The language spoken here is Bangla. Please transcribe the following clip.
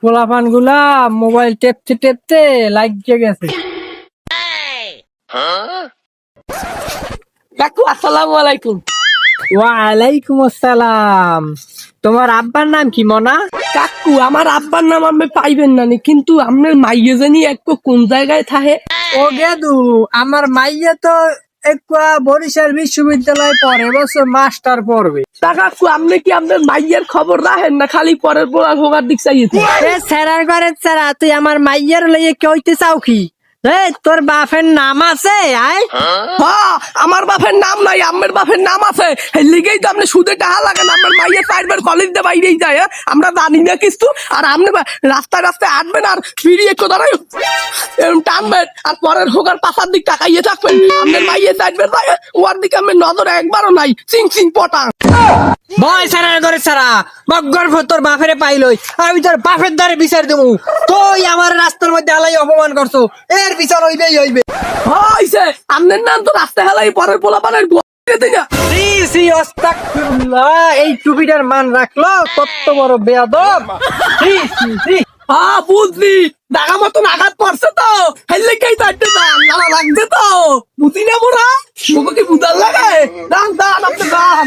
পোলাপান গুলা মোবাইল টেপতে টেপতে লাগিয়ে গেছে। কাকু আসসালামু আলাইকুম। ওয়ালাইকুম আসসালাম। তোমার আব্বার নাম কি মনা? কাকু আমার আব্বার নাম আপনি পাইবেন না নি, কিন্তু আপনার মাইয়ে জানি একটু কোন জায়গায় থাকে। ও গেদু, আমার মাইয়া তো একটু বরিশাল বিশ্ববিদ্যালয়ে পড়ে, বছর মাস্টার পড়বে। তা কাকু আপনি কি আপনার মাইয়ের খবর রাখেন না খালি পরের পোড়া ভোগার দিক চাইয়েছে? এ স্যারার ঘরে স্যারা, তুই আমার মাইয়ার লইয়ে কইতে চাও কি? তোর বাপের নাম আছে? আয় হ্যাঁ, আমার বাপের নাম নাই, আমার বাপের নাম আছে। এই লিগেই তো আপনি সুদে টাকা লাগান, আমার মাইয়ের চারবার কলেজ দিয়ে বাইরেই যায়। হ্যাঁ? আমরা জানি না কিছু। আর আপনি রাস্তায় রাস্তায় হাঁটবেন আর ফিরি একটু দাঁড়াই এরকম টানবেন আর পরের হোকার পাশার দিক তাকাইয়ে থাকবেন। আপনার মাইয়ের চারবার যায়, ওর দিকে আমার নজর একবারও নাই। চিং চিং পটাং। ভয় স্যারার ঘরে স্যারা, মগ্গর তোর বাপেরে পাইলই, আমি তোর বাপের দ্বারে বিচার দেবো। তুই আমার রাস্তার মধ্যে আলাই অপমান করছো, এর বিচার হইবেই হইবে। হইছে, আপনার নাম তো রাস্তা হেলাই পরের পোলাপানের সি সি আস্তাগফিরুল্লাহ, এই টুপিটার মান রাখলো, কত বড় বেয়াদব। সি সি সি। হ্যাঁ বুঝলি, ডাকা মতন আঘাত পড়ছে তো, হেললে কে চাইতে দাম নালা লাগছে তো, বুঝি না মোরা মুখে কি বুঝার লাগে। দাম দাম আপনি দাম।